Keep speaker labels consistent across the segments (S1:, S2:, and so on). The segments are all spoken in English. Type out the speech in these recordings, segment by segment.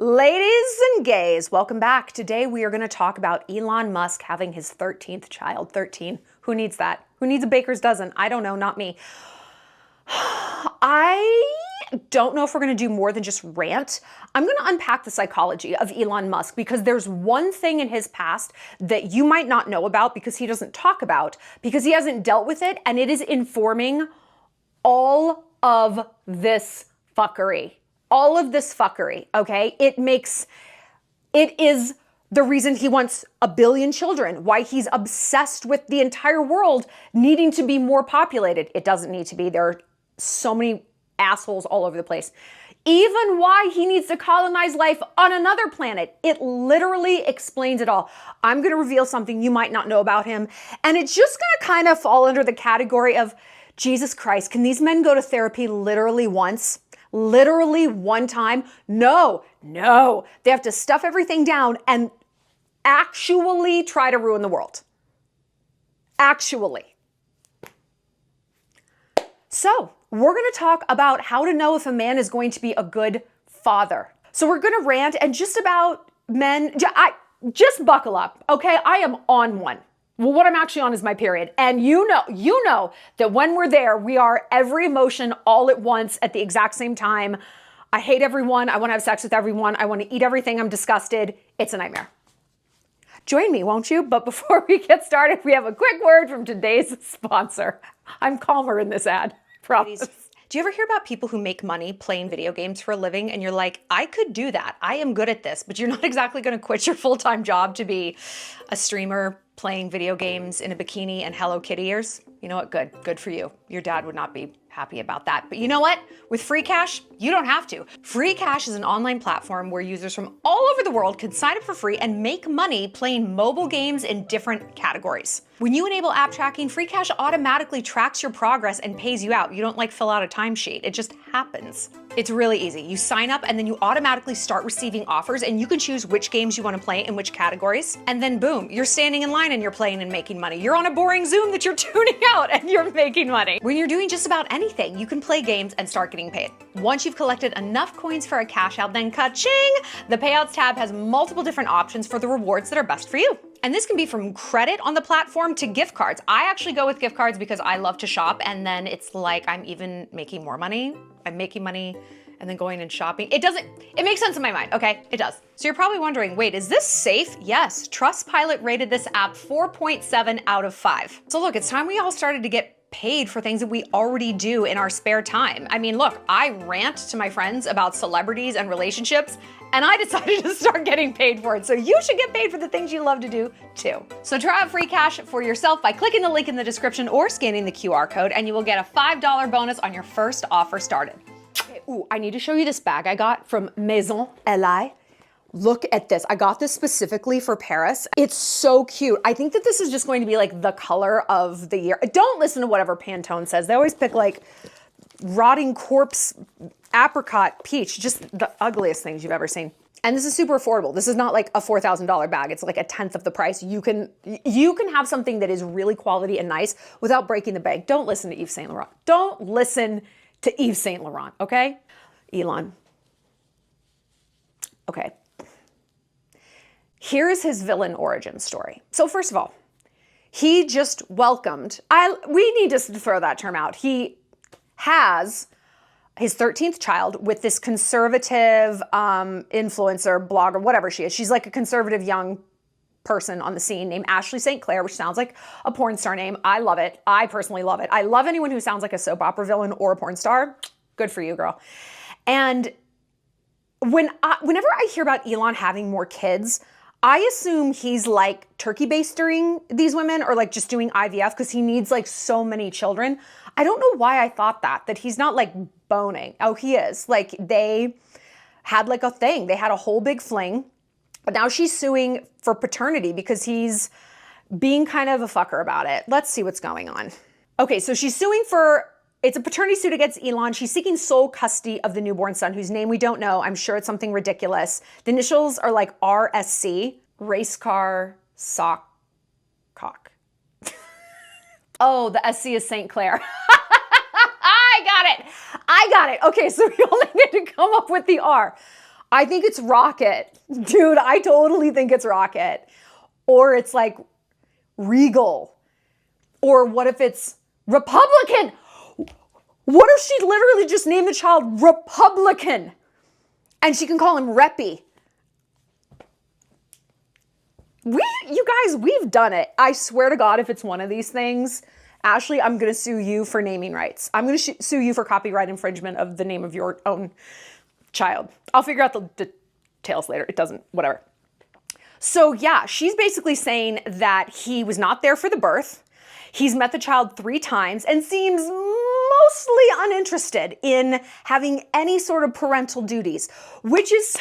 S1: Ladies and gays, welcome back. Today we are going to talk about Elon Musk having his 13th child. 13. Who needs that? Who needs a baker's dozen? I don't know, not me. I don't know if we're going to do more than just rant. I'm going to unpack the psychology of Elon Musk because there's one thing in his past that you might not know about because he doesn't talk about, because he hasn't dealt with it, and it is informing all of this fuckery. All of this fuckery, okay? It is the reason he wants 1 billion children, why he's obsessed with the entire world needing to be more populated. It doesn't need to be. There are so many assholes all over the place. Even why he needs to colonize life on another planet. It literally explains it all. I'm going to reveal something you might not know about him, and it's just going to kind of fall under the category of, Jesus Christ, can these men go to therapy literally once? Literally one time? No. They have to stuff everything down and actually try to ruin the world. Actually. So, we're going to talk about how to know if a man is going to be a good father. So we're going to rant and just about men. Just buckle up, okay? I am on one. Well, what I'm actually on is my period. And you know that when we're there, we are every emotion all at once at the exact same time. I hate everyone. I want to have sex with everyone. I want to eat everything. I'm disgusted. It's a nightmare. Join me, won't you? But before we get started, we have a quick word from today's sponsor. I'm calmer in this ad, promise. Do you ever hear about people who make money playing video games for a living and you're like, I could do that. I am good at this, but you're not exactly going to quit your full-time job to be a streamer playing video games in a bikini and Hello Kitty ears? You know what? Good for you. Your dad would not be happy about that. But you know what? With Free Cash, you don't have to. Free Cash is an online platform where users from all over the world can sign up for free and make money playing mobile games in different categories. When you enable app tracking, Free Cash automatically tracks your progress and pays you out. You don't fill out a timesheet. It just happens. It's really easy. You sign up and then you automatically start receiving offers, and you can choose which games you want to play in which categories. And then boom, you're standing in line and you're playing and making money. You're on a boring Zoom that you're tuning out and you're making money. When you're doing just about anything, you can play games and start getting paid. Once you've collected enough coins for a cash out, then ka-ching! The payouts tab has multiple different options for the rewards that are best for you. And this can be from credit on the platform to gift cards. I actually go with gift cards because I love to shop, and then it's like I'm even making more money. I'm making money and then going and shopping. It makes sense in my mind, okay? It does. So you're probably wondering, wait, is this safe? Yes, Trustpilot rated this app 4.7 out of 5. So look, it's time we all started to get paid for things that we already do in our spare time. I mean, look, I rant to my friends about celebrities and relationships, and I decided to start getting paid for it. So you should get paid for the things you love to do too. So try out Free Cash for yourself by clicking the link in the description or scanning the QR code, and you will get a $5 bonus on your first offer started. Okay, ooh, I need to show you this bag I got from Maison Eli. Look at this. I got this specifically for Paris. It's so cute. I think that this is just going to be like the color of the year. Don't listen to whatever Pantone says. They always pick like rotting corpse, apricot, peach, just the ugliest things you've ever seen. And this is super affordable. This is not like a $4,000 bag. It's like a tenth of the price. You can have something that is really quality and nice without breaking the bank. Don't listen to Yves Saint Laurent. Don't listen to Yves Saint Laurent, okay? Elon. Okay. Here's his villain origin story. So first of all, he just welcomed, we need to throw that term out. He has his 13th child with this conservative influencer, blogger, whatever she is. She's like a conservative young person on the scene named Ashley St. Clair, which sounds like a porn star name. I love it. I personally love it. I love anyone who sounds like a soap opera villain or a porn star. Good for you, girl. And whenever I hear about Elon having more kids, I assume he's like turkey basting these women or like just doing IVF because he needs like so many children. I don't know why I thought that he's not like boning. Oh, he is. Like they had like a thing. They had a whole big fling. But now she's suing for paternity because he's being kind of a fucker about it. Let's see what's going on. Okay, so she's suing it's a paternity suit against Elon. She's seeking sole custody of the newborn son, whose name we don't know. I'm sure it's something ridiculous. The initials are like RSC, race car, sock, cock. Oh, the SC is St. Clair. I got it. Okay, so we only need to come up with the R. I think it's Rocket. Dude, I totally think it's Rocket. Or it's like Regal. Or what if it's Republican? What if she literally just named the child Republican? And she can call him Reppy. You guys, we've done it. I swear to God, if it's one of these things, Ashley, I'm going to sue you for naming rights. I'm going to sue you for copyright infringement of the name of your own child. I'll figure out the details later. It doesn't, whatever. So yeah, she's basically saying that he was not there for the birth. He's met the child 3 times and seems mostly uninterested in having any sort of parental duties, which is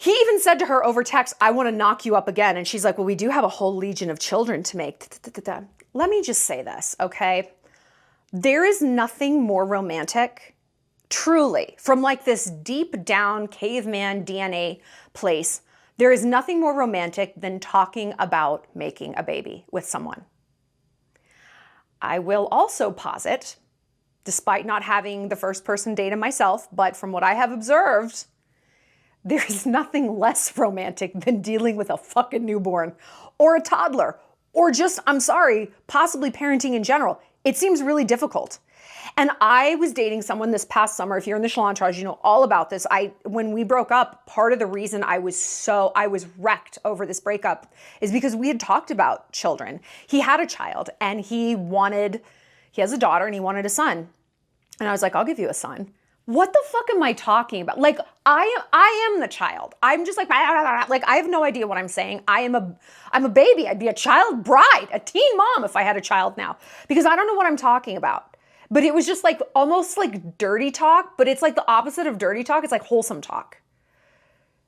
S1: He even said to her over text, I want to knock you up again. And she's like, well, we do have a whole legion of children to make. Let me just say this, okay? There is nothing more romantic, truly, from like this deep down caveman DNA place. There is nothing more romantic than talking about making a baby with someone. I will also posit, despite not having the first person data myself, but from what I have observed, there's nothing less romantic than dealing with a fucking newborn or a toddler or just, I'm sorry, possibly parenting in general. It seems really difficult. And I was dating someone this past summer. If you're in the Shallon Entourage, you know all about this. When we broke up, part of the reason I was wrecked over this breakup is because we had talked about children. He had a child and he has a daughter and he wanted a son. And I was like, I'll give you a son. What the fuck am I talking about? Like, I am the child. I'm just like I have no idea what I'm saying. I'm a baby. I'd be a child bride, a teen mom if I had a child now, because I don't know what I'm talking about. But it was just like almost like dirty talk, but it's like the opposite of dirty talk. It's like wholesome talk.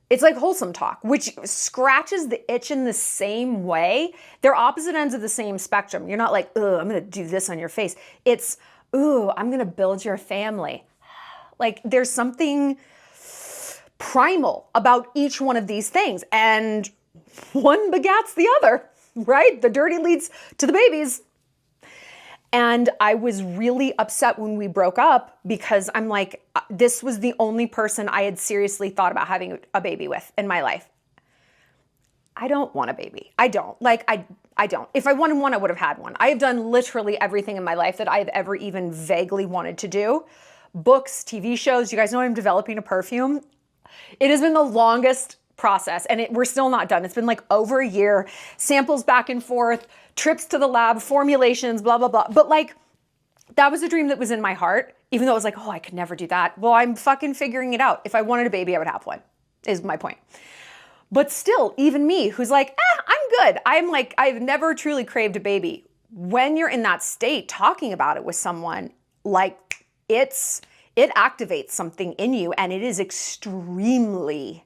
S1: It's like wholesome talk, which scratches the itch in the same way. They're opposite ends of the same spectrum. You're not like, oh, I'm going to do this on your face. It's, ooh, I'm going to build your family. Like there's something primal about each one of these things, and one begats the other, right? The dirty leads to the babies. And I was really upset when we broke up because I'm like, this was the only person I had seriously thought about having a baby with in my life. I don't want a baby. I don't. Like, I don't. If I wanted one, I would have had one. I have done literally everything in my life that I have ever even vaguely wanted to do. Books, TV shows. You guys know I'm developing a perfume. It has been the longest process and we're still not done. It's been like over a year, samples back and forth, trips to the lab, formulations, blah, blah, blah. But like, that was a dream that was in my heart, even though it was like, oh, I could never do that. Well, I'm fucking figuring it out. If I wanted a baby, I would have one, is my point. But still, even me, who's like, I'm good. I'm like, I've never truly craved a baby. When you're in that state, talking about it with someone, like it activates something in you and it is extremely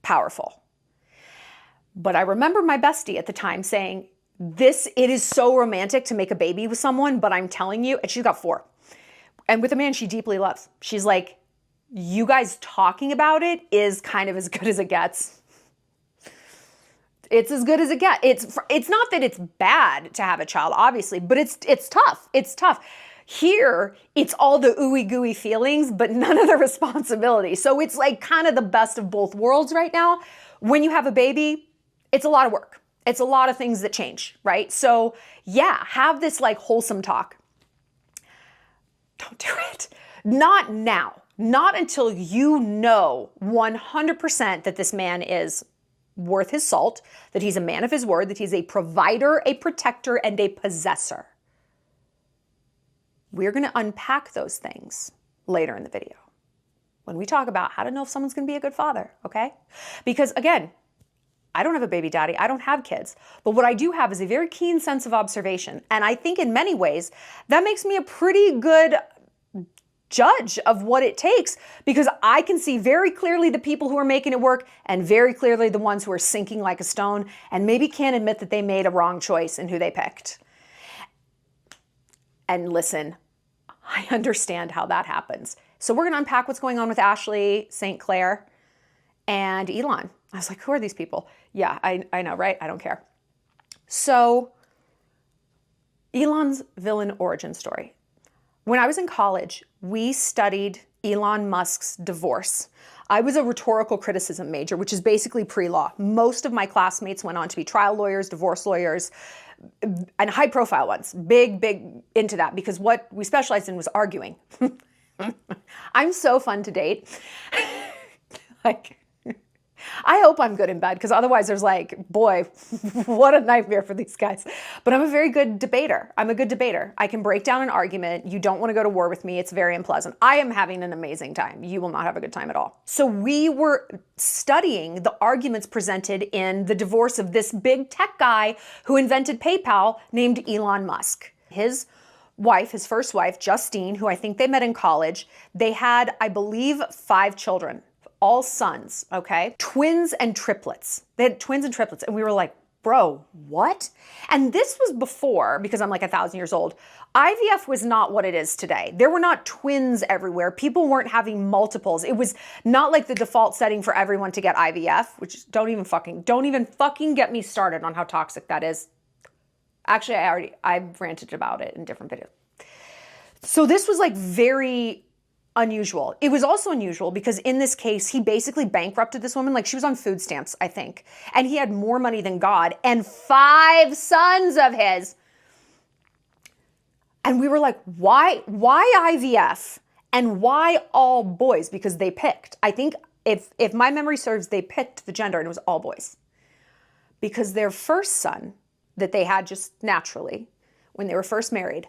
S1: powerful. But I remember my bestie at the time saying, it is so romantic to make a baby with someone, but I'm telling you, and she's got 4. And with a man she deeply loves. She's like, you guys talking about it is kind of as good as it gets. It's as good as it gets. It's not that it's bad to have a child, obviously, but it's tough. It's tough. Here, it's all the ooey gooey feelings, but none of the responsibility. So it's like kind of the best of both worlds right now. When you have a baby, it's a lot of work. It's a lot of things that change, right? So yeah, have this like wholesome talk. Don't do it. Not now. Not until you know 100% that this man is worth his salt, that he's a man of his word, that he's a provider, a protector, and a possessor. We're going to unpack those things later in the video when we talk about how to know if someone's going to be a good father, okay? Because again, I don't have a baby daddy. I don't have kids. But what I do have is a very keen sense of observation. And I think in many ways, that makes me a pretty good judge of what it takes, because I can see very clearly the people who are making it work and very clearly the ones who are sinking like a stone and maybe can't admit that they made a wrong choice in who they picked. And listen, I understand how that happens. So we're going to unpack what's going on with Ashley, St. Clair, and Elon. I was like, who are these people? Yeah, I know, right? I don't care. So Elon's villain origin story. When I was in college, we studied Elon Musk's divorce. I was a rhetorical criticism major, which is basically pre-law. Most of my classmates went on to be trial lawyers, divorce lawyers, and high profile ones. Big into that, because what we specialized in was arguing. I'm so fun to date. Like, I hope I'm good in bed, because otherwise there's like, boy, what a nightmare for these guys. But I'm a very good debater. I'm a good debater. I can break down an argument. You don't want to go to war with me. It's very unpleasant. I am having an amazing time. You will not have a good time at all. So we were studying the arguments presented in the divorce of this big tech guy who invented PayPal named Elon Musk. His wife, his first wife, Justine, who I think they met in college, they had, I believe, 5 children. All sons, okay? Twins and triplets. They had twins and triplets. And we were like, bro, what? And this was before, because I'm like 1,000 years old, IVF was not what it is today. There were not twins everywhere. People weren't having multiples. It was not like the default setting for everyone to get IVF, which don't even fucking get me started on how toxic that is. Actually, I've ranted about it in different videos. So this was like very unusual. It was also unusual because in this case, he basically bankrupted this woman. Like, she was on food stamps, I think. And he had more money than God and 5 sons of his. And we were like, why IVF? And why all boys? Because they picked. I think if my memory serves, they picked the gender and it was all boys. Because their first son that they had just naturally, when they were first married,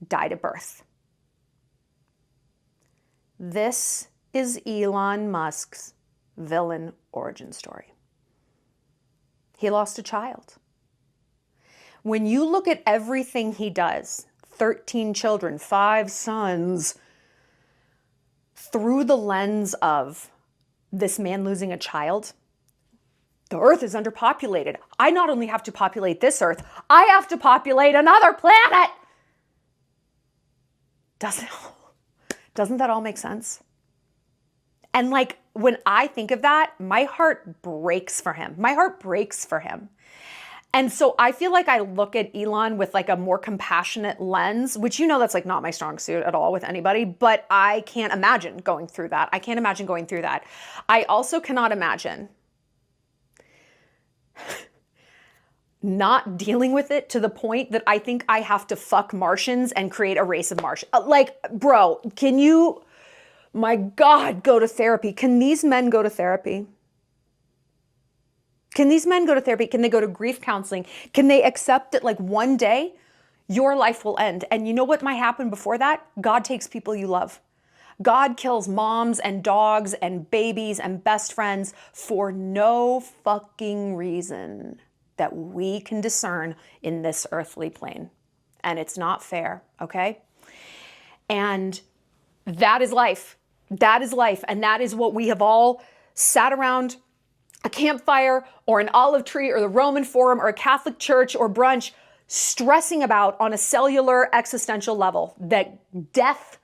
S1: died at birth. This is Elon Musk's villain origin story. He lost a child. When you look at everything he does, 13 children, 5 sons, through the lens of this man losing a child, the earth is underpopulated. I not only have to populate this earth, I have to populate another planet. Doesn't that all make sense? And like, when I think of that, my heart breaks for him. My heart breaks for him. And so I feel like I look at Elon with like a more compassionate lens, which, you know, that's like not my strong suit at all with anybody, but I can't imagine going through that. I can't imagine going through that. I also cannot imagine not dealing with it to the point that I think I have to fuck Martians and create a race of Martians. Like, bro, can you, my God, go to therapy? Can these men go to therapy? Can these men go to therapy? Can they go to grief counseling? Can they accept that like one day your life will end? And you know what might happen before that? God takes people you love. God kills moms and dogs and babies and best friends for no fucking reason that we can discern in this earthly plane. And it's not fair, okay? And that is life. That is life. And that is what we have all sat around a campfire or an olive tree or the Roman Forum or a Catholic church or brunch stressing about on a cellular existential level, that death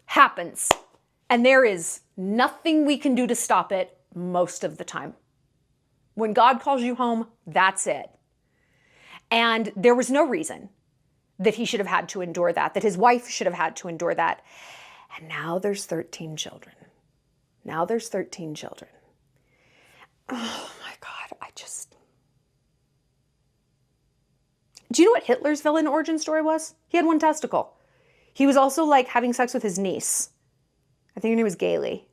S1: happens and there is nothing we can do to stop it most of the time. When God calls you home, that's it. And there was no reason that he should have had to endure that his wife should have had to endure that. And now there's 13 children. Now there's 13 children. Oh my God, do you know what Hitler's villain origin story was? He had 1 testicle. He was also like having sex with his niece. I think her name was Gailey.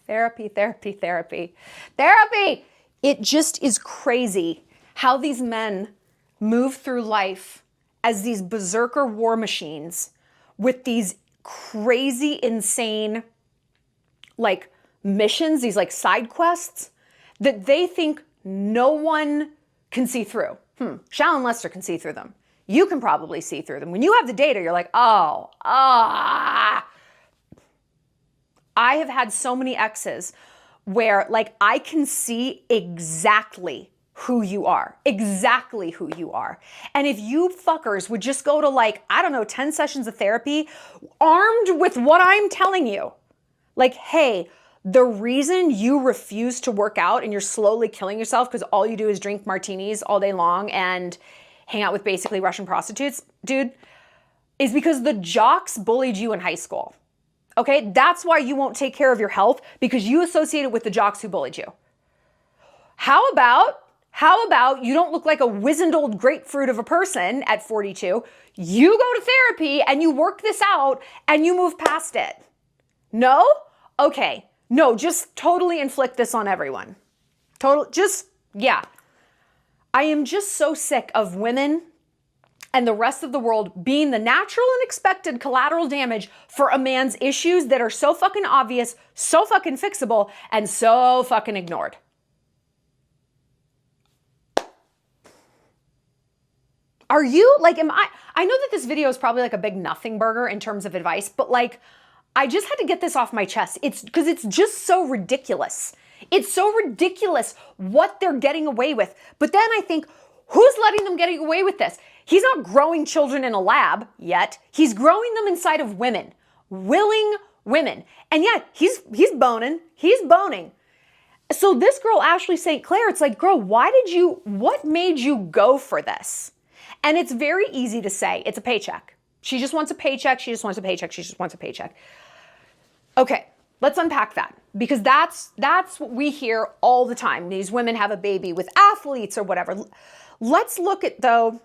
S1: Therapy. It just is crazy how these men move through life as these berserker war machines with these crazy, insane, like missions, these like side quests that they think no one can see through. Shallon Lester can see through them. You can probably see through them. When you have the data, you're like, I have had so many exes where like I can see exactly who you are. And if you fuckers would just go to like, I don't know, 10 sessions of therapy armed with what I'm telling you, like, hey, the reason you refuse to work out and you're slowly killing yourself because all you do is drink martinis all day long and hang out with basically Russian prostitutes, dude, is because the jocks bullied you in high school. Okay? That's why you won't take care of your health, because you associate it with the jocks who bullied you. How about you don't look like a wizened old grapefruit of a person at 42? You go to therapy and you work this out and you move past it. No? Okay. No, just totally inflict this on everyone. Yeah. I am just so sick of women and the rest of the world being the natural and expected collateral damage for a man's issues that are so fucking obvious, so fucking fixable, and so fucking ignored. Are you, like, I know that this video is probably like a big nothing burger in terms of advice, but like, I just had to get this off my chest. It's because it's just so ridiculous. It's so ridiculous what they're getting away with. But then I think, who's letting them get away with this? He's not growing children in a lab yet. He's growing them inside of women, willing women. And yet he's boning. So this girl, Ashley St. Clair, it's like, girl, what made you go for this? And it's very easy to say, it's a paycheck. She just wants a paycheck. She just wants a paycheck. She just wants a paycheck. Okay, let's unpack that, because that's what we hear all the time. These women have a baby with athletes or whatever. Let's look at, though,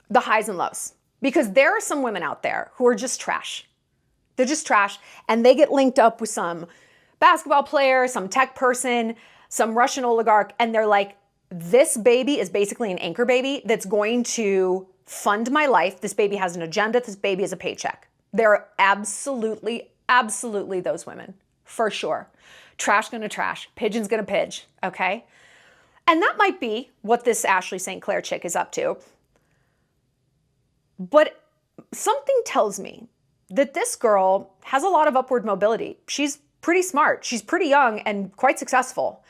S1: the highs and lows, because there are some women out there who are just trash. They're just trash, and they get linked up with some basketball player, some tech person, some Russian oligarch, and they're like, this baby is basically an anchor baby that's going to fund my life. This baby has an agenda. This baby is a paycheck. They're absolutely those women, for sure. Trash gonna trash, pigeon's gonna pidge, okay? And that might be what this Ashley St. Clair chick is up to. But something tells me that this girl has a lot of upward mobility. She's pretty smart. She's pretty young and quite successful.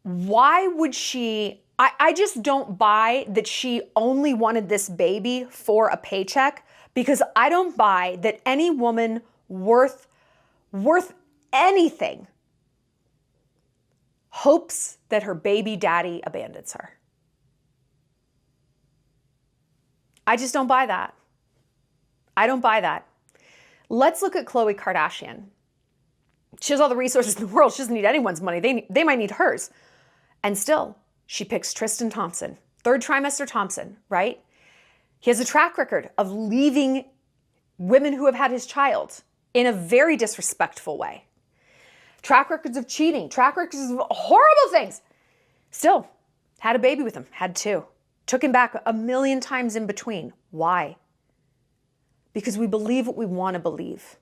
S1: Why would she, I just don't buy that she only wanted this baby for a paycheck, because I don't buy that any woman worth anything hopes that her baby daddy abandons her. I just don't buy that. I don't buy that. Let's look at Khloe Kardashian. She has all the resources in the world. She doesn't need anyone's money. They might need hers. And still, she picks Tristan Thompson, third trimester Thompson, right? He has a track record of leaving women who have had his child in a very disrespectful way. Track records of cheating, track records of horrible things. Still, had a baby with him, had two. Took him back a million times in between. Why? Because we believe what we want to believe.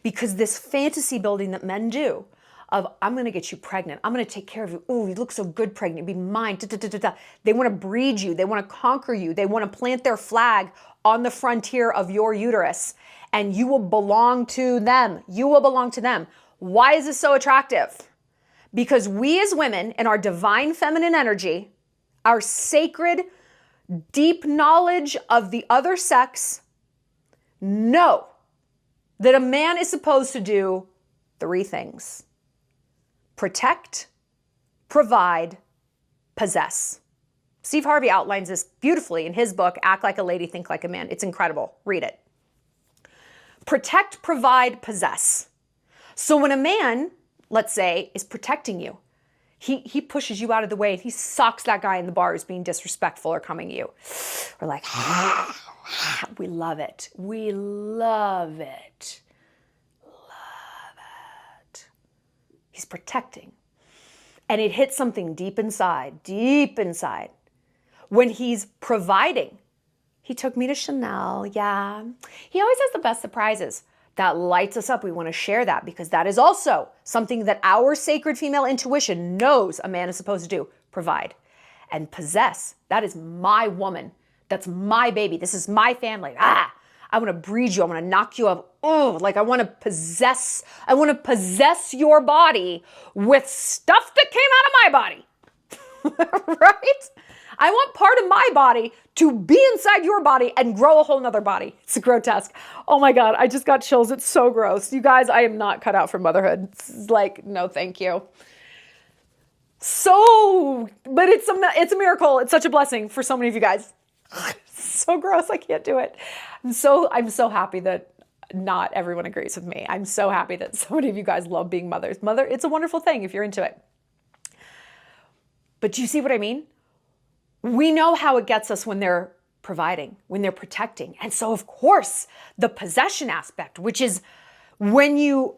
S1: Because this fantasy building that men do of, I'm going to get you pregnant. I'm going to take care of you. Oh, you look so good pregnant. Be mine. Da, da, da, da, da. They want to breed you. They want to conquer you. They want to plant their flag on the frontier of your uterus, and you will belong to them. You will belong to them. Why is this so attractive? Because we as women, in our divine feminine energy, our sacred, deep knowledge of the other sex, know that a man is supposed to do three things: protect, provide, possess. Steve Harvey outlines this beautifully in his book, Act Like a Lady, Think Like a Man. It's incredible. Read it. Protect, provide, possess. So when a man, let's say, is protecting you, he pushes you out of the way and he socks that guy in the bar who's being disrespectful or coming at you. We're like, we love it. We love it. Love it. He's protecting. And it hits something deep inside, deep inside. When he's providing, he took me to Chanel, yeah. He always has the best surprises. That lights us up. We want to share that because that is also something that our sacred female intuition knows a man is supposed to do: provide and possess. That is my woman. That's my baby. This is my family. I want to breed you. I want to knock you up. Oh, like I want to possess your body with stuff that came out of my body. Right? I want part of my body to be inside your body and grow a whole nother body. It's grotesque. Oh my God, I just got chills. It's so gross. You guys, I am not cut out for motherhood. It's like, no, thank you. But it's a miracle. It's such a blessing for so many of you guys. So gross. I can't do it. I'm so happy that not everyone agrees with me. I'm so happy that so many of you guys love being mothers. It's a wonderful thing if you're into it. But do you see what I mean? We know how it gets us when they're providing, when they're protecting. And so, of course, the possession aspect, which is when you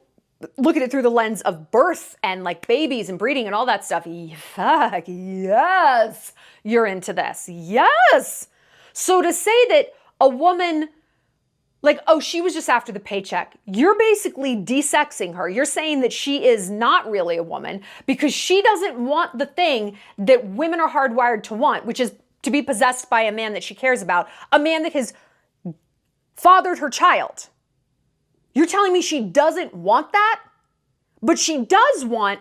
S1: look at it through the lens of birth and like babies and breeding and all that stuff. Fuck, yes, you're into this. Yes. So to say that a woman, like, oh, she was just after the paycheck, you're basically desexing her. You're saying that she is not really a woman because she doesn't want the thing that women are hardwired to want, which is to be possessed by a man that she cares about, a man that has fathered her child. You're telling me she doesn't want that, but she does want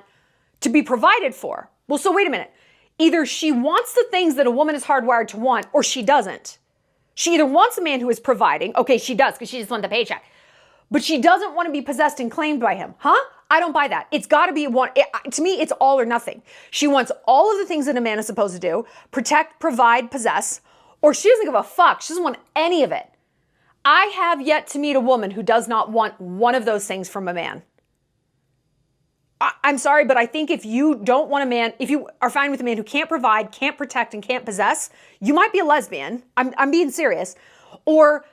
S1: to be provided for. Well, so wait a minute. Either she wants the things that a woman is hardwired to want, or she doesn't. She either wants a man who is providing. Okay, she does because she just wants the paycheck. But she doesn't want to be possessed and claimed by him. Huh? I don't buy that. It's got to be one. To me, it's all or nothing. She wants all of the things that a man is supposed to do: protect, provide, possess, or she doesn't give a fuck. She doesn't want any of it. I have yet to meet a woman who does not want one of those things from a man. I'm sorry, but I think if you don't want a man, if you are fine with a man who can't provide, can't protect, and can't possess, you might be a lesbian. I'm being serious. Or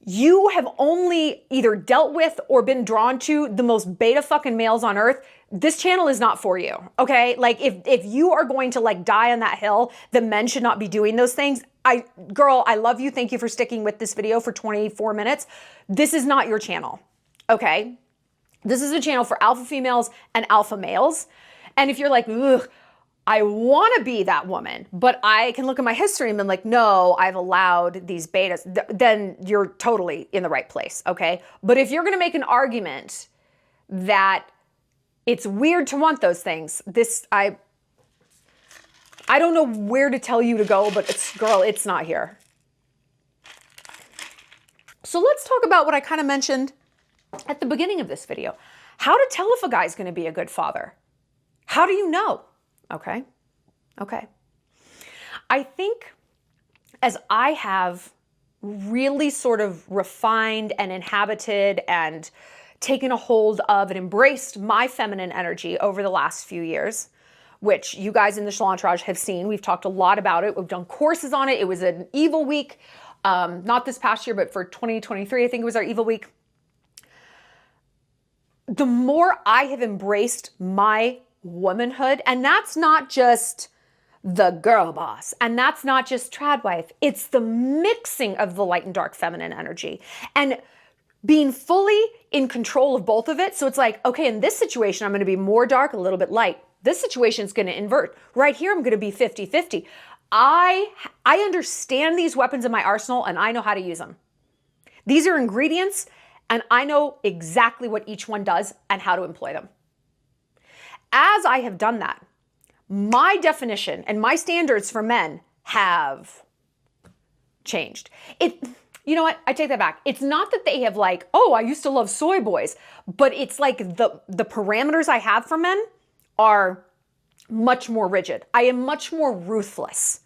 S1: you have only either dealt with or been drawn to the most beta fucking males on earth. This channel is not for you, okay? Like if you are going to like die on that hill, that men should not be doing those things, girl, I love you. Thank you for sticking with this video for 24 minutes. This is not your channel, okay? This is a channel for alpha females and alpha males. And if you're like, ugh, I want to be that woman, but I can look at my history and be like, no, I've allowed these betas, then you're totally in the right place, okay? But if you're going to make an argument that it's weird to want those things, I don't know where to tell you to go, but it's not here. So let's talk about what I kind of mentioned at the beginning of this video. How to tell if a guy's going to be a good father. How do you know? Okay. I think as I have really sort of refined and inhabited and taken a hold of and embraced my feminine energy over the last few years, which you guys in the Shallon have seen. We've talked a lot about it. We've done courses on it. It was an evil week. Not this past year, but for 2023, I think it was our evil week. The more I have embraced my womanhood, and that's not just the girl boss, and that's not just trad wife, it's the mixing of the light and dark feminine energy and being fully in control of both of it. So it's like, okay, in this situation, I'm going to be more dark, a little bit light. This situation is going to invert. Right here, I'm going to be 50-50. I understand these weapons in my arsenal, and I know how to use them. These are ingredients, and I know exactly what each one does and how to employ them. As I have done that, my definition and my standards for men have changed. You know what? I take that back. It's not that they have like, oh, I used to love soy boys, but it's like the parameters I have for men are much more rigid. I am much more ruthless.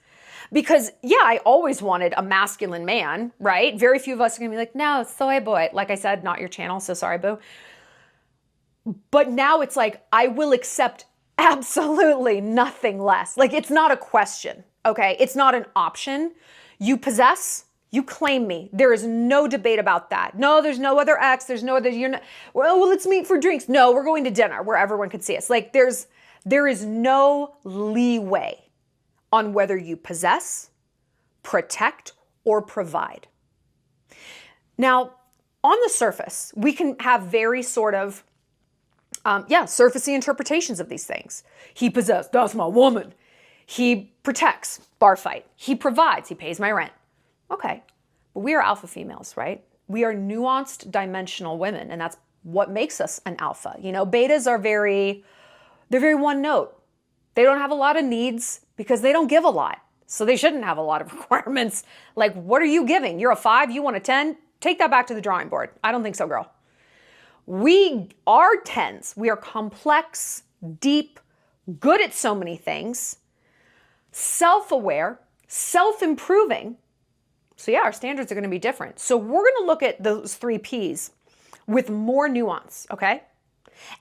S1: Because, yeah, I always wanted a masculine man, right? Very few of us are going to be like, no, soy boy. Like I said, not your channel, so sorry, boo. But now it's like, I will accept absolutely nothing less. Like, it's not a question, okay? It's not an option. You possess, you claim me. There is no debate about that. No, there's no other ex. There's no other, well, let's meet for drinks. No, we're going to dinner where everyone can see us. Like, there is no leeway on whether you possess, protect, or provide. Now, on the surface, we can have very sort of, surfacey interpretations of these things. He possessed, that's my woman. He protects, bar fight. He provides, he pays my rent. Okay, but we are alpha females, right? We are nuanced, dimensional women, and that's what makes us an alpha. You know, betas are they're very one note. They don't have a lot of needs because they don't give a lot. So they shouldn't have a lot of requirements. Like, what are you giving? You're a 5, you want a 10? Take that back to the drawing board. I don't think so, girl. We are 10s. We are complex, deep, good at so many things, self-aware, self-improving. So yeah, our standards are going to be different. So we're going to look at those 3 Ps with more nuance, okay?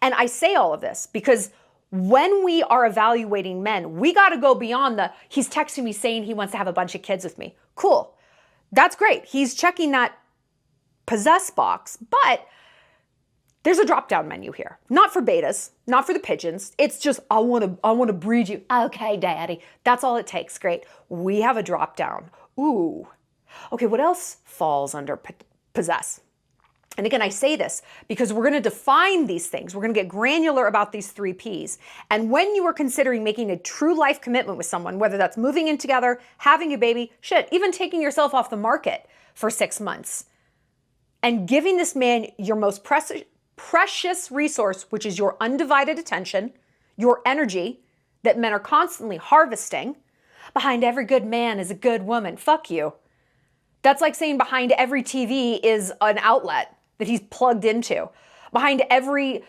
S1: And I say all of this because when we are evaluating men, we got to go beyond he's texting me saying he wants to have a bunch of kids with me. Cool. That's great. He's checking that possess box, but there's a drop-down menu here. Not for betas, not for the pigeons. It's just, I want to breed you. Okay, daddy. That's all it takes. Great. We have a drop-down. Ooh. Okay, what else falls under possess? And again, I say this because we're going to define these things. We're going to get granular about these 3 Ps. And when you are considering making a true life commitment with someone, whether that's moving in together, having a baby, shit, even taking yourself off the market for 6 months and giving this man your most precious resource, which is your undivided attention, your energy that men are constantly harvesting. Behind every good man is a good woman. Fuck you. That's like saying behind every TV is an outlet that he's plugged into. Behind every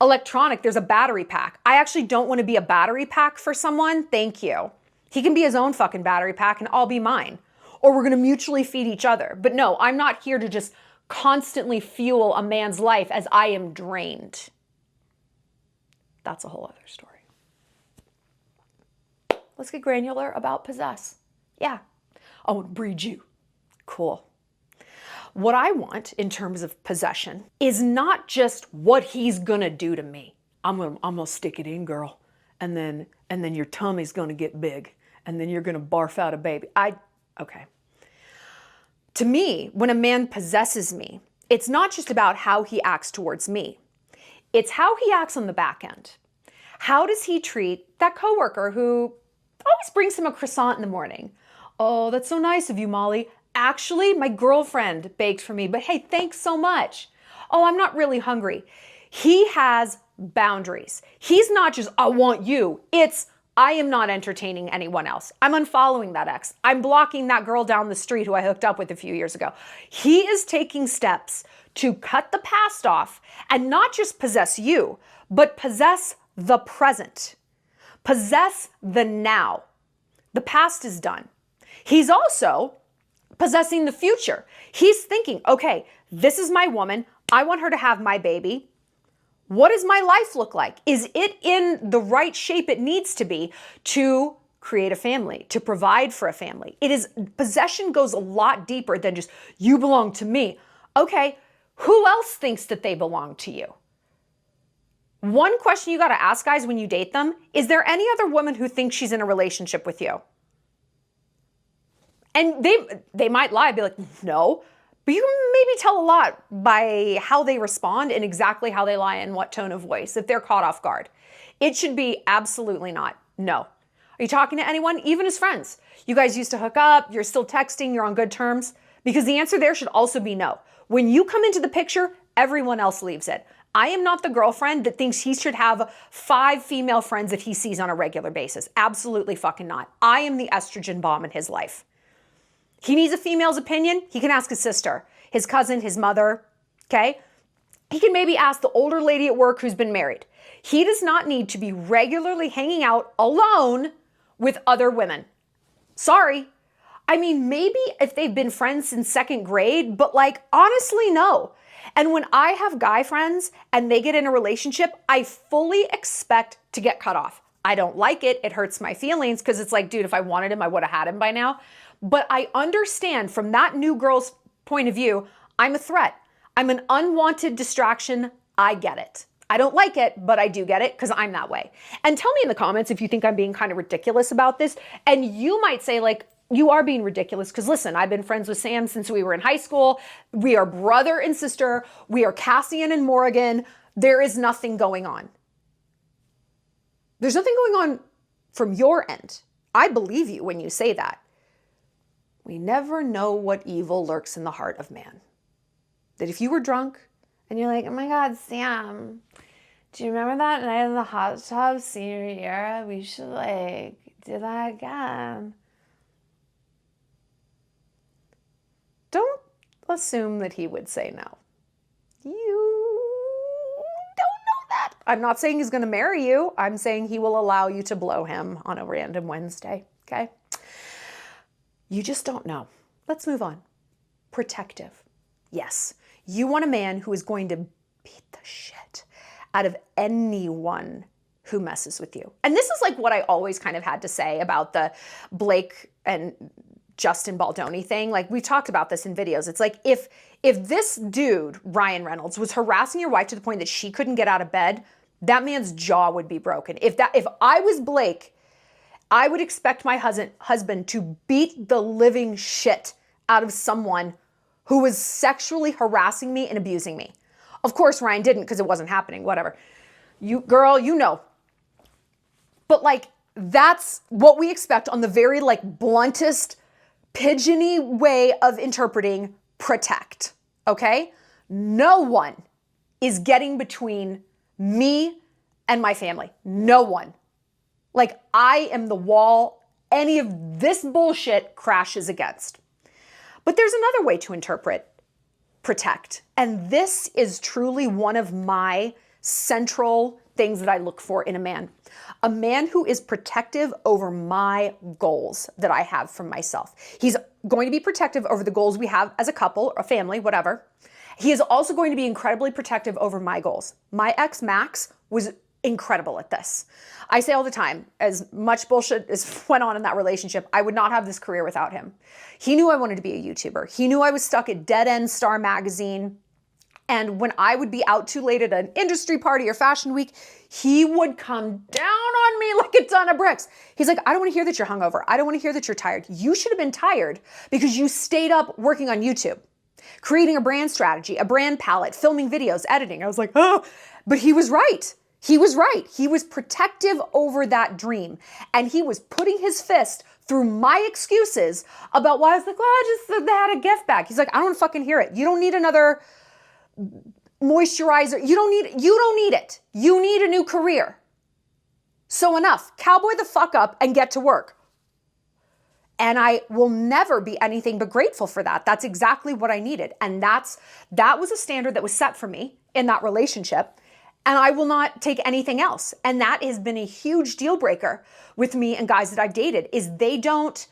S1: electronic, there's a battery pack. I actually don't want to be a battery pack for someone. Thank you. He can be his own fucking battery pack and I'll be mine. Or we're going to mutually feed each other. But no, I'm not here to just constantly fuel a man's life as I am drained. That's a whole other story. Let's get granular about possess. Yeah. I want to breed you. Cool. What I want in terms of possession is not just what he's gonna do to me. I'm gonna stick it in, girl. And then your tummy's gonna get big. And then you're gonna barf out a baby. Okay. To me, when a man possesses me, it's not just about how he acts towards me. It's how he acts on the back end. How does he treat that coworker who always brings him a croissant in the morning? Oh, that's so nice of you, Molly. Actually, my girlfriend baked for me, but hey, thanks so much. Oh, I'm not really hungry. He has boundaries. He's not just, I want you. It's, I am not entertaining anyone else. I'm unfollowing that ex. I'm blocking that girl down the street who I hooked up with a few years ago. He is taking steps to cut the past off and not just possess you, but possess the present. Possess the now. The past is done. He's also possessing the future. He's thinking, okay, this is my woman. I want her to have my baby. What does my life look like? Is it in the right shape it needs to be to create a family, to provide for a family? Possession goes a lot deeper than just, you belong to me. Okay, who else thinks that they belong to you? One question you got to ask guys when you date them, is there any other woman who thinks she's in a relationship with you? And they might lie, be like, no. But you can maybe tell a lot by how they respond and exactly how they lie and what tone of voice, if they're caught off guard. It should be absolutely not. No. Are you talking to anyone? Even as friends. You guys used to hook up, you're still texting, you're on good terms? Because the answer there should also be no. When you come into the picture, everyone else leaves it. I am not the girlfriend that thinks he should have 5 female friends that he sees on a regular basis. Absolutely fucking not. I am the estrogen bomb in his life. He needs a female's opinion, he can ask his sister, his cousin, his mother, okay? He can maybe ask the older lady at work who's been married. He does not need to be regularly hanging out alone with other women. Sorry. I mean, maybe if they've been friends since 2nd grade, but like, honestly, no. And when I have guy friends and they get in a relationship, I fully expect to get cut off. I don't like it. It hurts my feelings because it's like, dude, if I wanted him, I would have had him by now. But I understand from that new girl's point of view, I'm a threat. I'm an unwanted distraction. I get it. I don't like it, but I do get it because I'm that way. And tell me in the comments if you think I'm being kind of ridiculous about this. And you might say like, you are being ridiculous because listen, I've been friends with Sam since we were in high school. We are brother and sister. We are Cassian and Morrigan. There is nothing going on. There's nothing going on from your end. I believe you when you say that. We never know what evil lurks in the heart of man. That if you were drunk and you're like, oh my God, Sam, do you remember that night in the hot tub senior year? We should like do that again. Don't assume that he would say no. You don't know that. I'm not saying he's going to marry you. I'm saying he will allow you to blow him on a random Wednesday. Okay. You just don't know. Let's move on. Protective. Yes. You want a man who is going to beat the shit out of anyone who messes with you. And this is like what I always kind of had to say about the Blake and Justin Baldoni thing. Like, we talked about this in videos. It's like, if this dude, Ryan Reynolds, was harassing your wife to the point that she couldn't get out of bed, that man's jaw would be broken. If I was Blake, I would expect my husband to beat the living shit out of someone who was sexually harassing me and abusing me. Of course, Ryan didn't, because it wasn't happening, whatever. You, girl, you know. But like, that's what we expect on the very like bluntest, pigeony way of interpreting protect, okay? No one is getting between me and my family. No one. Like, I am the wall any of this bullshit crashes against. But there's another way to interpret protect. And this is truly one of my central things that I look for in a man. A man who is protective over my goals that I have for myself. He's going to be protective over the goals we have as a couple, a family, whatever. He is also going to be incredibly protective over my goals. My ex, Max, was incredible at this. I say all the time, as much bullshit as went on in that relationship, I would not have this career without him. He knew I wanted to be a YouTuber. He knew I was stuck at Dead End Star Magazine. And when I would be out too late at an industry party or fashion week, he would come down on me like a ton of bricks. He's like, I don't want to hear that you're hungover. I don't want to hear that you're tired. You should have been tired because you stayed up working on YouTube, creating a brand strategy, a brand palette, filming videos, editing. I was like, oh, but he was right. He was right. He was protective over that dream. And he was putting his fist through my excuses about why I was like, well, I just had a gift bag. He's like, I don't want to fucking hear it. You don't need another moisturizer. You don't need it. You need a new career. So enough. Cowboy the fuck up and get to work. And I will never be anything but grateful for that. That's exactly what I needed. And that was a standard that was set for me in that relationship. And I will not take anything else. And that has been a huge deal breaker with me and guys that I've dated, is they don't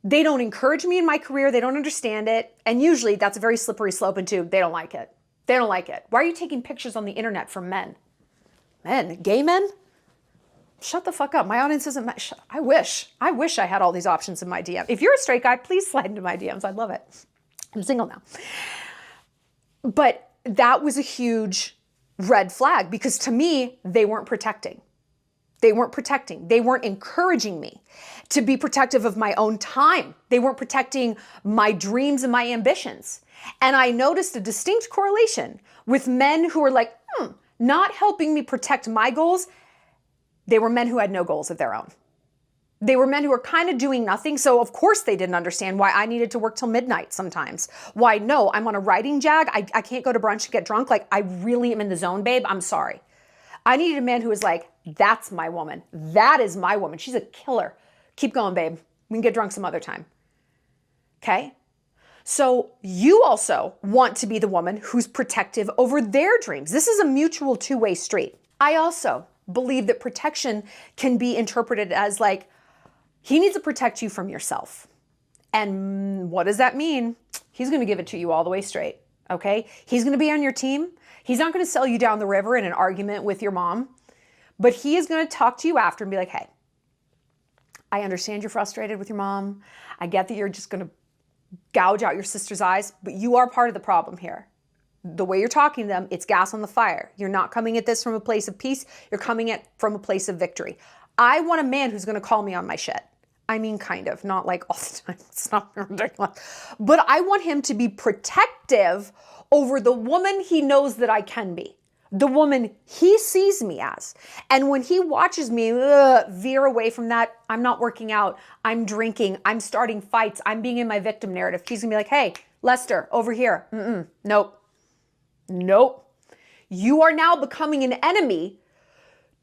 S1: encourage me in my career. They don't understand it. And usually that's a very slippery slope into they don't like it. They don't like it. Why are you taking pictures on the internet from men? Men? Gay men? Shut the fuck up. My audience isn't... I wish I had all these options in my DM. If you're a straight guy, please slide into my DMs. I'd love it. I'm single now. But that was a huge red flag because to me, they weren't protecting. They weren't protecting. They weren't encouraging me to be protective of my own time. They weren't protecting my dreams and my ambitions. And I noticed a distinct correlation with men who were like, not helping me protect my goals. They were men who had no goals of their own. They were men who were kind of doing nothing. So of course they didn't understand why I needed to work till midnight sometimes. Why, no, I'm on a writing jag. I can't go to brunch and get drunk. Like, I really am in the zone, babe. I'm sorry. I needed a man who was like, that's my woman. That is my woman. She's a killer. Keep going, babe. We can get drunk some other time. Okay? So you also want to be the woman who's protective over their dreams. This is a mutual two-way street. I also believe that protection can be interpreted as like, he needs to protect you from yourself. And what does that mean? He's going to give it to you all the way straight, okay? He's going to be on your team. He's not going to sell you down the river in an argument with your mom, but he is going to talk to you after and be like, hey, I understand you're frustrated with your mom. I get that you're just going to gouge out your sister's eyes, but you are part of the problem here. The way you're talking to them, it's gas on the fire. You're not coming at this from a place of peace. You're coming at from a place of victory. I want a man who's going to call me on my shit. I mean, kind of, not like all the time. It's not ridiculous. But I want him to be protective over the woman he knows that I can be, the woman he sees me as. And when he watches me veer away from that, I'm not working out, I'm drinking, I'm starting fights, I'm being in my victim narrative, he's gonna be like, hey, Lester, over here. Nope. You are now becoming an enemy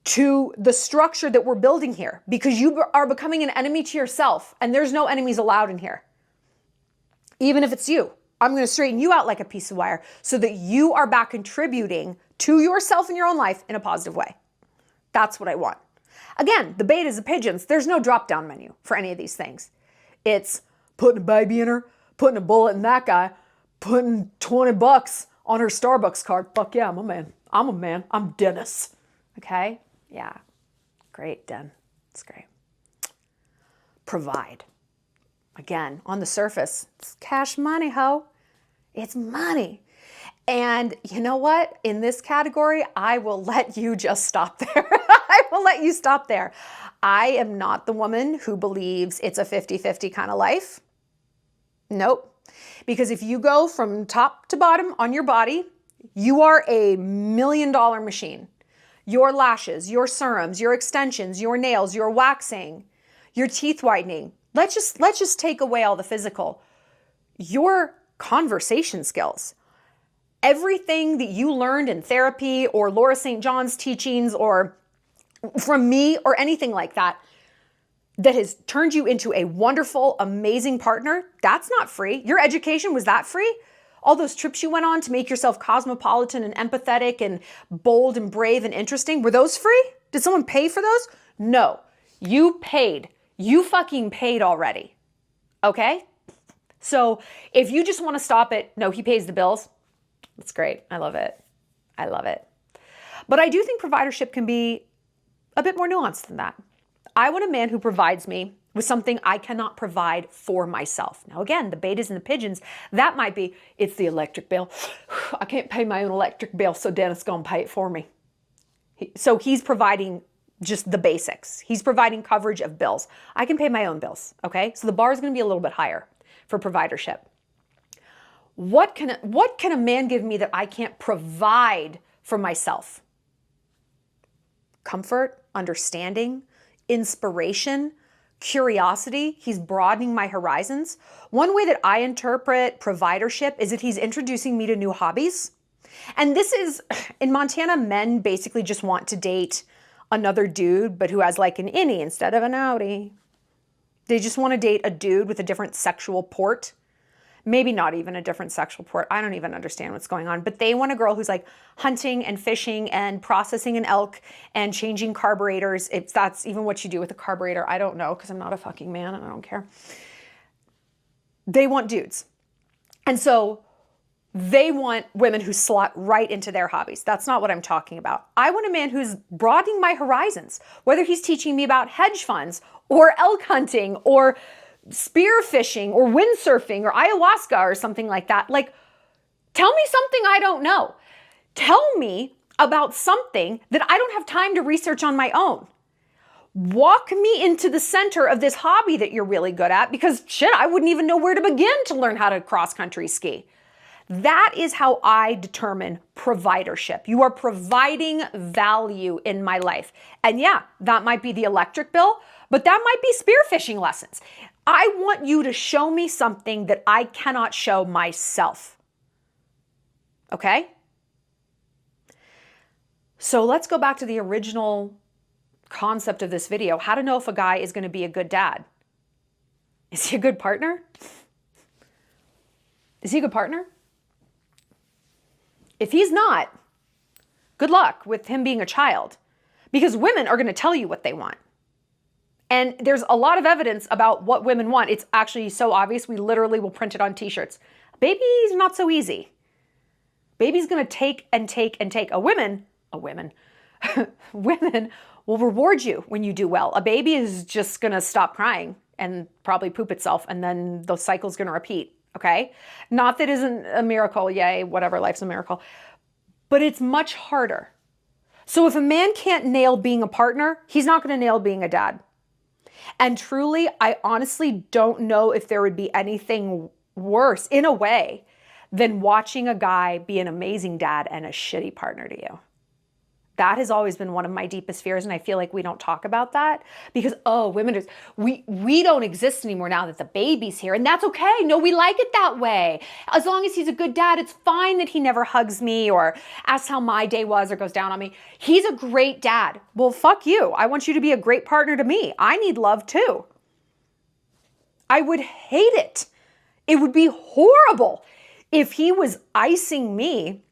S1: to the structure that we're building here because you are becoming an enemy to yourself, and there's no enemies allowed in here. Even if it's you. I'm going to straighten you out like a piece of wire so that you are back contributing to yourself in your own life in a positive way. That's what I want. Again, the betas, the pigeons, there's no drop-down menu for any of these things. It's putting a baby in her, putting a bullet in that guy, putting $20 on her Starbucks card. Fuck yeah, I'm a man. I'm a man. I'm Dennis. Okay? Yeah. Great, Den. It's great. Provide. Again, on the surface, it's cash money, ho. It's money. And you know what? In this category, I will let you just stop there. I will let you stop there. I am not the woman who believes it's a 50-50 kind of life. Nope. Because if you go from top to bottom on your body, you are a $1 million machine. Your lashes, your serums, your extensions, your nails, your waxing, your teeth whitening. Let's just take away all the physical. Your conversation skills. Everything that you learned in therapy or Laura St. John's teachings or from me or anything like that has turned you into a wonderful, amazing partner, that's not free. Your education, was that free? All those trips you went on to make yourself cosmopolitan and empathetic and bold and brave and interesting, were those free? Did someone pay for those? No. You paid. You fucking paid already. Okay? So if you just want to stop it, no, he pays the bills. That's great. I love it. I love it. But I do think providership can be a bit more nuanced than that. I want a man who provides me with something I cannot provide for myself. Now, again, the betas and the pigeons, that might be, it's the electric bill. I can't pay my own electric bill, so Dennis is going to pay it for me. So he's providing just the basics. He's providing coverage of bills. I can pay my own bills, okay? So the bar is going to be a little bit higher for providership. What can a man give me that I can't provide for myself? Comfort, understanding, inspiration, curiosity. He's broadening my horizons. One way that I interpret providership is that he's introducing me to new hobbies. And this is, in Montana, men basically just want to date another dude, but who has like an innie instead of an outie. They just want to date a dude with a different sexual port. Maybe not even a different sexual port. I don't even understand what's going on. But they want a girl who's like hunting and fishing and processing an elk and changing carburetors. If that's even what you do with a carburetor, I don't know because I'm not a fucking man and I don't care. They want dudes. And so they want women who slot right into their hobbies. That's not what I'm talking about. I want a man who's broadening my horizons, whether he's teaching me about hedge funds or elk hunting or spear fishing or windsurfing or ayahuasca or something like that. Like, tell me something I don't know. Tell me about something that I don't have time to research on my own. Walk me into the center of this hobby that you're really good at because shit, I wouldn't even know where to begin to learn how to cross-country ski. That is how I determine providership. You are providing value in my life. And yeah, that might be the electric bill, but that might be spearfishing lessons. I want you to show me something that I cannot show myself. Okay? So let's go back to the original concept of this video. How to know if a guy is going to be a good dad. Is he a good partner? Is he a good partner? If he's not, good luck with him being a child. Because women are going to tell you what they want. And there's a lot of evidence about what women want. It's actually so obvious, we literally will print it on t-shirts. Baby's not so easy. Baby's gonna take and take and take. Women will reward you when you do well. A baby is just gonna stop crying and probably poop itself and then the cycle's gonna repeat, okay? Not that isn't a miracle, yay, whatever, life's a miracle. But it's much harder. So if a man can't nail being a partner, he's not gonna nail being a dad. And truly, I honestly don't know if there would be anything worse, in a way, than watching a guy be an amazing dad and a shitty partner to you. That has always been one of my deepest fears, and I feel like we don't talk about that because, we don't exist anymore now that the baby's here, and that's okay. No, we like it that way. As long as he's a good dad, it's fine that he never hugs me or asks how my day was or goes down on me. He's a great dad. Well, fuck you. I want you to be a great partner to me. I need love too. I would hate it. It would be horrible if he was icing me,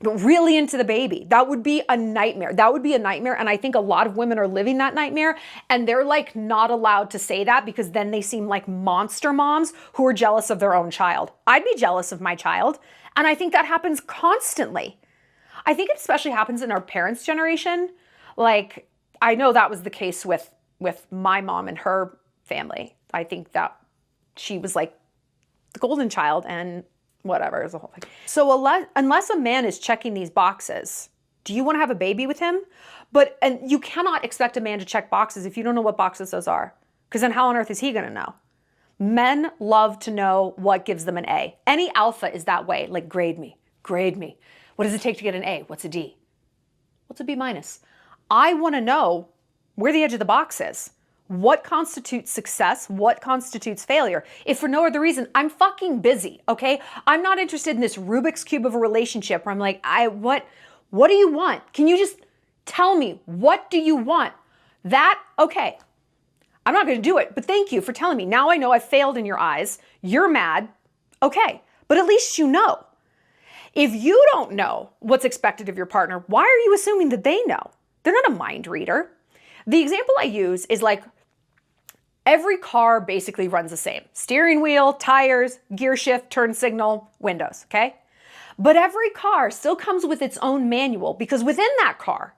S1: but really into the baby, that would be a nightmare. That would be a nightmare. And I think a lot of women are living that nightmare, and they're like not allowed to say that because then they seem like monster moms who are jealous of their own child. I'd be jealous of my child. And I think that happens constantly. I think it especially happens in our parents' generation. Like, I know that was the case with my mom and her family. I think that she was like the golden child and whatever is the whole thing. So unless a man is checking these boxes, do you want to have a baby with him? And you cannot expect a man to check boxes if you don't know what boxes those are. Because then how on earth is he going to know? Men love to know what gives them an A. Any alpha is that way. Like, grade me, grade me. What does it take to get an A? What's a D? What's a B minus? I want to know where the edge of the box is. What constitutes success? What constitutes failure? If for no other reason, I'm fucking busy, okay? I'm not interested in this Rubik's Cube of a relationship where I'm like, what do you want? Can you just tell me, what do you want? That, okay. I'm not going to do it, but thank you for telling me. Now I know I failed in your eyes. You're mad. Okay, but at least you know. If you don't know what's expected of your partner, why are you assuming that they know? They're not a mind reader. The example I use is like every car basically runs the same. Steering wheel, tires, gear shift, turn signal, windows, okay? But every car still comes with its own manual because within that car,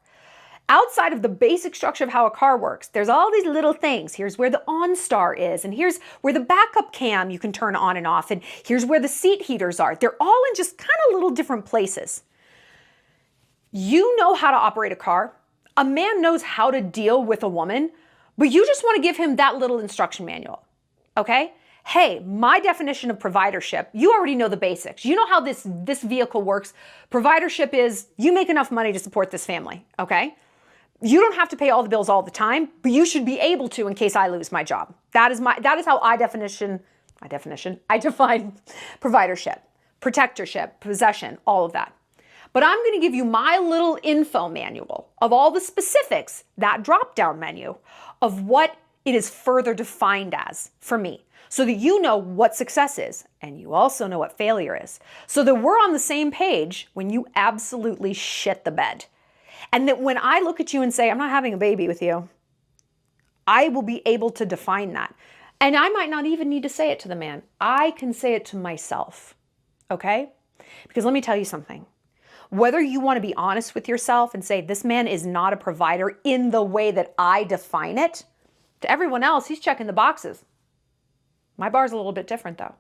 S1: outside of the basic structure of how a car works, there's all these little things. Here's where the OnStar is, and here's where the backup cam you can turn on and off, and here's where the seat heaters are. They're all in just kind of little different places. You know how to operate a car. A man knows how to deal with a woman, but you just want to give him that little instruction manual, okay? Hey, my definition of providership, you already know the basics. You know how this vehicle works. Providership is you make enough money to support this family, okay? You don't have to pay all the bills all the time, but you should be able to in case I lose my job. That is how I define providership, protectorship, possession, all of that. But I'm going to give you my little info manual of all the specifics, that drop-down menu of what it is further defined as for me, so that you know what success is and you also know what failure is, so that we're on the same page when you absolutely shit the bed. And that when I look at you and say, I'm not having a baby with you, I will be able to define that. And I might not even need to say it to the man. I can say it to myself, okay? Because let me tell you something. Whether you want to be honest with yourself and say, this man is not a provider in the way that I define it, to everyone else, he's checking the boxes. My bar's a little bit different though.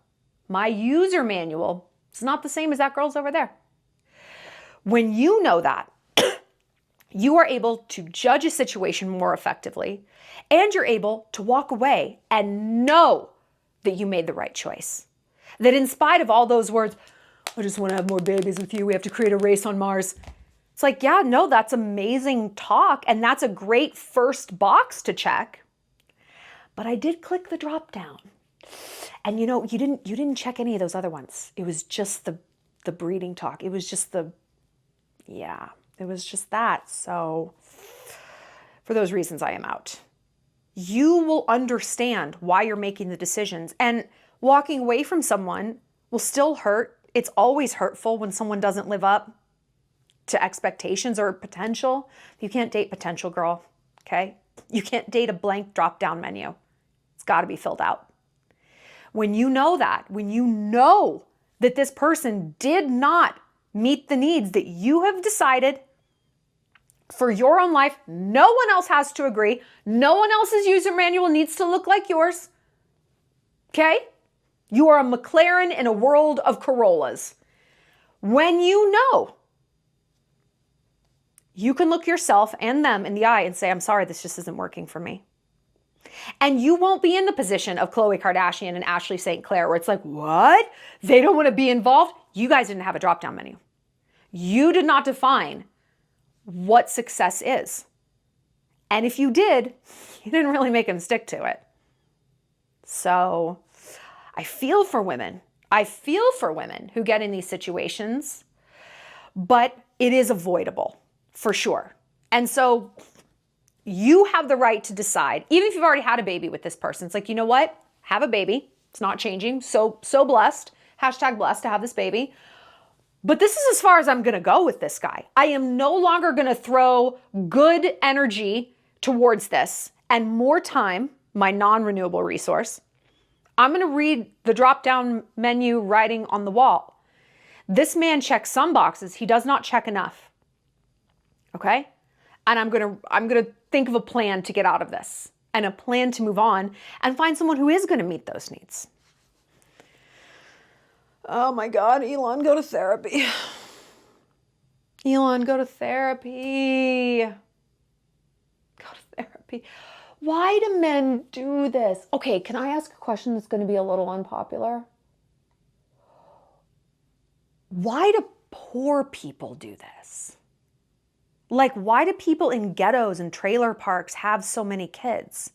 S1: My user manual is not the same as that girl's over there. When you know that, you are able to judge a situation more effectively, and you're able to walk away and know that you made the right choice. That in spite of all those words, I just want to have more babies with you, we have to create a race on Mars. It's like, yeah, no, that's amazing talk, and that's a great first box to check. But I did click the drop down. And you know, you didn't check any of those other ones. It was just the breeding talk. It was just it was just that. So for those reasons, I am out. You will understand why you're making the decisions, and walking away from someone will still hurt. It's always hurtful when someone doesn't live up to expectations or potential. You can't date potential, girl, okay? You can't date a blank drop-down menu. It's got to be filled out. When you know that, when you know that this person did not meet the needs that you have decided for your own life, no one else has to agree. No one else's user manual needs to look like yours, okay? You are a McLaren in a world of Corollas. When you know, you can look yourself and them in the eye and say, I'm sorry, this just isn't working for me. And you won't be in the position of Khloe Kardashian and Ashley St. Clair where it's like, what? They don't want to be involved? You guys didn't have a drop-down menu. You did not define what success is. And if you did, you didn't really make them stick to it. So I feel for women. I feel for women who get in these situations, but it is avoidable for sure. And so you have the right to decide, even if you've already had a baby with this person. It's like, you know what? Have a baby. It's not changing. So blessed. Hashtag blessed to have this baby. But this is as far as I'm gonna go with this guy. I am no longer gonna throw good energy towards this and more time, my non-renewable resource. I'm gonna read the drop-down menu writing on the wall. This man checks some boxes, he does not check enough. Okay? And I'm gonna think of a plan to get out of this and a plan to move on and find someone who is gonna meet those needs. Oh my God, Elon, go to therapy. Elon, go to therapy. Go to therapy. Why do men do this? Okay, can I ask a question that's going to be a little unpopular? Why do poor people do this? Like, why do people in ghettos and trailer parks have so many kids?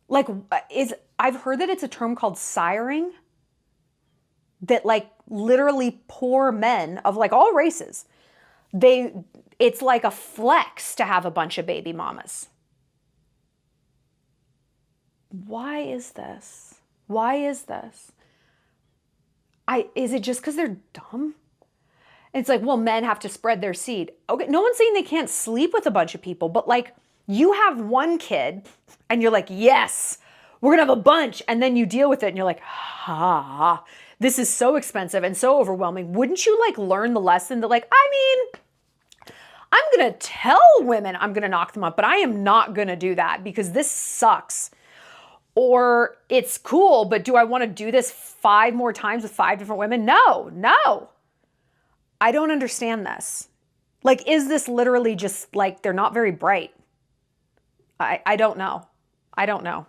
S1: Like, I've heard that it's a term called siring, that like literally poor men of like all races, it's like a flex to have a bunch of baby mamas. Why is this? Why is this? Is it just because they're dumb? It's like, well, men have to spread their seed. Okay, no one's saying they can't sleep with a bunch of people, but like you have one kid and you're like, yes, we're gonna have a bunch. And then you deal with it and you're like, this is so expensive and so overwhelming. Wouldn't you like learn the lesson that like, I mean, I'm gonna tell women I'm gonna knock them up, but I am not gonna do that because this sucks. Or it's cool, but do I want to do this 5 more times with 5 different women? No. I don't understand this. Like, is this literally just like they're not very bright? I don't know. I don't know.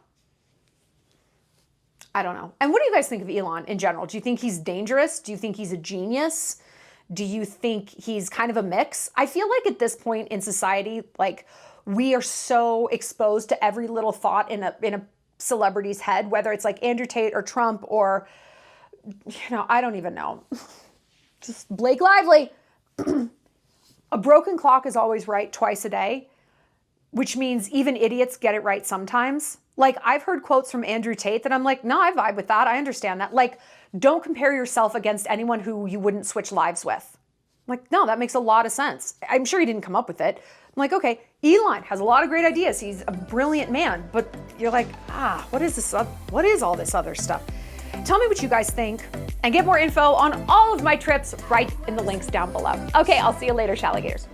S1: And what do you guys think of Elon in general? Do you think he's dangerous? Do you think he's a genius? Do you think he's kind of a mix? I feel like at this point in society, like we are so exposed to every little thought in a celebrity's head, whether it's like Andrew Tate or Trump or, I don't even know. Just Blake Lively. A broken clock is always right twice a day, which means even idiots get it right sometimes. Like I've heard quotes from Andrew Tate that I'm like, no, I vibe with that. I understand that. Like, don't compare yourself against anyone who you wouldn't switch lives with. I'm like, no, that makes a lot of sense. I'm sure he didn't come up with it. I'm like, okay, Elon has a lot of great ideas. He's a brilliant man, but you're like, what is this? What is all this other stuff? Tell me what you guys think and get more info on all of my trips right in the links down below. Okay, I'll see you later, Shalligators.